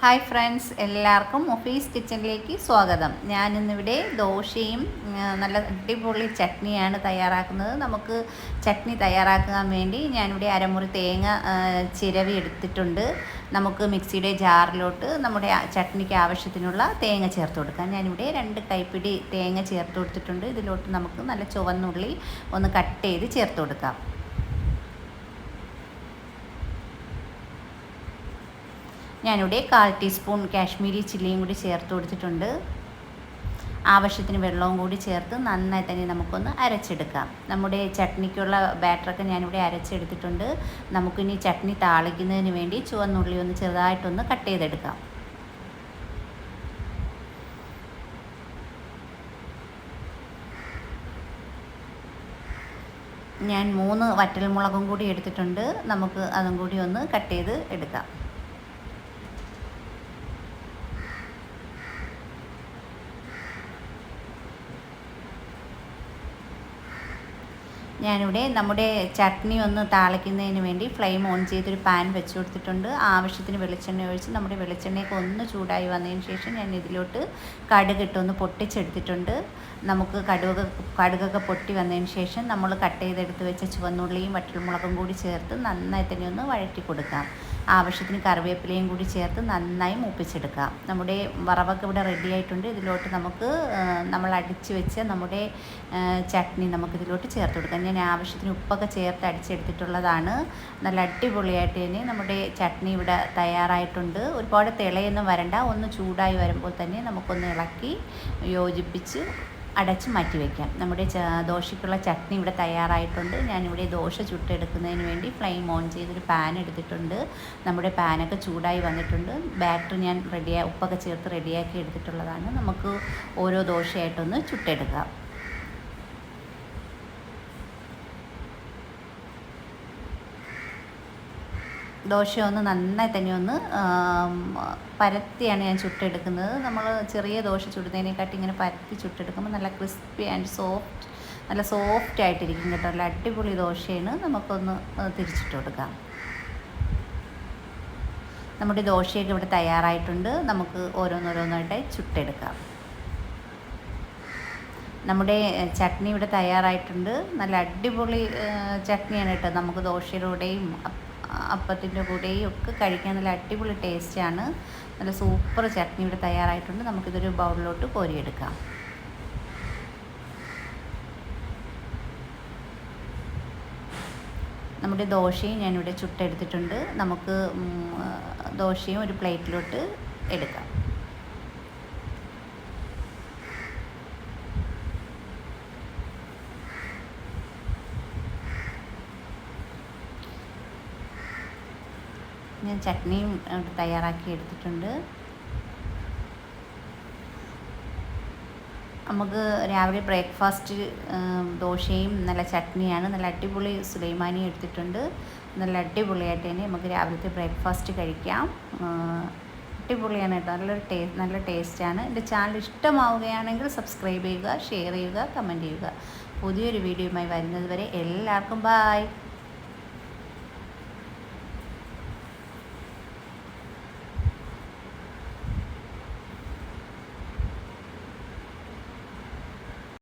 Hi friends, എല്ലാവർക്കും മുഫീസ് കിച്ചണിലേക്ക് സ്വാഗതം. ഞാനിന്നിവിടെ ദോശയും നല്ല അടിപൊളി ചട്നിയാണ് തയ്യാറാക്കുന്നത്. നമുക്ക് ചട്നി തയ്യാറാക്കാൻ വേണ്ടി ഞാനിവിടെ അരമുറി തേങ്ങ ചിരവി എടുത്തിട്ടുണ്ട്. നമുക്ക് മിക്സിയുടെ ജാറിലോട്ട് നമ്മുടെ ചട്നിക്ക് ആവശ്യത്തിനുള്ള തേങ്ങ ചേർത്ത് കൊടുക്കാം. ഞാനിവിടെ 2 കൈപ്പിടി തേങ്ങ ചേർത്ത് കൊടുത്തിട്ടുണ്ട്. ഇതിലോട്ട് നമുക്ക് നല്ല ചുവന്നുള്ളി ഒന്ന് കട്ട് ചെയ്ത് ചേർത്ത് കൊടുക്കാം. ഞാനിവിടെ 1/4 ടീസ്പൂൺ കാശ്മീരി ചില്ലിയും കൂടി ചേർത്ത് കൊടുത്തിട്ടുണ്ട്. ആവശ്യത്തിന് വെള്ളവും കൂടി ചേർത്ത് നന്നായി തന്നെ നമുക്കൊന്ന് അരച്ചെടുക്കാം. നമ്മുടെ ചട്നിക്കുള്ള ബാറ്ററൊക്കെ ഞാനിവിടെ അരച്ചെടുത്തിട്ടുണ്ട്. നമുക്കിനി ചട്നി താളിക്കുന്നതിന് വേണ്ടി ചുവന്നുള്ളി ഒന്ന് ചെറുതായിട്ടൊന്ന് കട്ട് ചെയ്തെടുക്കാം. ഞാൻ 3 വറ്റൽമുളകും കൂടി എടുത്തിട്ടുണ്ട്. നമുക്ക് അതും കൂടി ഒന്ന് കട്ട് ചെയ്ത് എടുക്കാം. ഞാനിവിടെ നമ്മുടെ ചട്നി ഒന്ന് താളിക്കുന്നതിന് വേണ്ടി ഫ്ലെയിം ഓൺ ചെയ്തൊരു പാൻ വെച്ച് കൊടുത്തിട്ടുണ്ട്. ആവശ്യത്തിന് വെളിച്ചെണ്ണ ഒഴിച്ച് നമ്മുടെ വെളിച്ചെണ്ണയൊക്കെ ഒന്ന് ചൂടായി വന്നതിന് ശേഷം ഞാൻ ഇതിലോട്ട് കടുകിട്ടൊന്ന് പൊട്ടിച്ചെടുത്തിട്ടുണ്ട്. നമുക്ക് കടുകൊക്കെ പൊട്ടി വന്നതിന് ശേഷം നമ്മൾ കട്ട് ചെയ്തെടുത്ത് വെച്ച ചുവന്നുള്ളിയും വറ്റൽമുളകും കൂടി ചേർത്ത് നന്നായി തന്നെ ഒന്ന് വഴറ്റി കൊടുക്കാം. ആവശ്യത്തിന് കറിവേപ്പിലയും കൂടി ചേർത്ത് നന്നായി മൂപ്പിച്ചെടുക്കാം. നമ്മുടെ വറവൊക്കെ ഇവിടെ റെഡി ആയിട്ടുണ്ട്. ഇതിലോട്ട് നമുക്ക് നമ്മൾ അടിച്ച് വെച്ച നമ്മുടെ ചട്നി നമുക്കിതിലോട്ട് ചേർത്ത് കൊടുക്കാം. ഞാൻ ആവശ്യത്തിന് ഉപ്പൊക്കെ ചേർത്ത് അടിച്ചെടുത്തിട്ടുള്ളതാണ്. നല്ല അടിപൊളിയായിട്ട് തന്നെ നമ്മുടെ ചട്നി ഇവിടെ തയ്യാറായിട്ടുണ്ട്. ഒരുപാട് തിളയൊന്നും വരണ്ട, ഒന്ന് ചൂടായി വരുമ്പോൾ തന്നെ നമുക്കൊന്ന് ഇളക്കി യോജിപ്പിച്ച് അടച്ച് മാറ്റി വയ്ക്കാം. നമ്മുടെ ദോശയ്ക്കുള്ള ചട്നി ഇവിടെ തയ്യാറായിട്ടുണ്ട്. ഞാനിവിടെ ദോശ ചുട്ടെടുക്കുന്നതിന് വേണ്ടി ഫ്ലെയിം ഓൺ ചെയ്തൊരു പാൻ എടുത്തിട്ടുണ്ട്. നമ്മുടെ പാനൊക്കെ ചൂടായി വന്നിട്ടുണ്ട്. ബാറ്റർ ഞാൻ ഉപ്പൊക്കെ ചേർത്ത് റെഡിയാക്കി എടുത്തിട്ടുള്ളതാണ്. നമുക്ക് ഓരോ ദോശയായിട്ടൊന്ന് ചുട്ടെടുക്കാം. ദോശ ഒന്ന് നന്നായി തന്നെ ഒന്ന് പരത്തിയാണ് ഞാൻ ചുട്ടെടുക്കുന്നത്. നമ്മൾ ചെറിയ ദോശ ചുടുന്നതിനെക്കാട്ടി ഇങ്ങനെ പരത്തി ചുട്ടെടുക്കുമ്പോൾ നല്ല ക്രിസ്പി ആൻഡ് നല്ല സോഫ്റ്റ് ആയിട്ടിരിക്കും കേട്ടോ. നല്ല അടിപൊളി ദോശയാണ്. നമുക്കൊന്ന് തിരിച്ചിട്ട് കൊടുക്കാം. നമ്മുടെ ദോശയൊക്കെ ഇവിടെ തയ്യാറായിട്ടുണ്ട്. നമുക്ക് ഓരോന്നോരോന്നായിട്ടായി ചുട്ടെടുക്കാം. നമ്മുടെ ചട്നി ഇവിടെ തയ്യാറായിട്ടുണ്ട്. നല്ല അടിപൊളി ചട്നിയാണ് കേട്ടോ. നമുക്ക് ദോശയിലൂടെയും അപ്പത്തിൻ്റെ കൂടെയും ഒക്കെ കഴിക്കാൻ നല്ല അടിപൊളി ടേസ്റ്റാണ്. നല്ല സൂപ്പർ ചട്നി ഇവിടെ തയ്യാറായിട്ടുണ്ട്. നമുക്കിതൊരു ബൗളിലോട്ട് കോരിയെടുക്കാം. നമ്മുടെ ദോശയും ഞാനിവിടെ ചുട്ടെടുത്തിട്ടുണ്ട്. നമുക്ക് ദോശയും ഒരു പ്ലേറ്റിലോട്ട് എടുക്കാം. ഞാൻ ചട്നിയും തയ്യാറാക്കി എടുത്തിട്ടുണ്ട്. നമുക്ക് രാവിലെ ബ്രേക്ക്ഫാസ്റ്റ് ദോശയും നല്ല ചട്നിയാണ്. നല്ല അടിപൊളി സുലൈമാനി എടുത്തിട്ടുണ്ട്. നല്ല അടിപൊളിയായിട്ട് തന്നെ നമുക്ക് രാവിലത്തെ ബ്രേക്ക്ഫാസ്റ്റ് കഴിക്കാം. അടിപൊളിയാണ് കേട്ടോ. നല്ല ടേസ്റ്റാണ്. എൻ്റെ ചാനൽ ഇഷ്ടമാവുകയാണെങ്കിൽ സബ്സ്ക്രൈബ് ചെയ്യുക, ഷെയർ ചെയ്യുക, കമൻറ്റ് ചെയ്യുക. പുതിയൊരു വീഡിയോയുമായി വരുന്നത് വരെ എല്ലാവർക്കും ബായ്.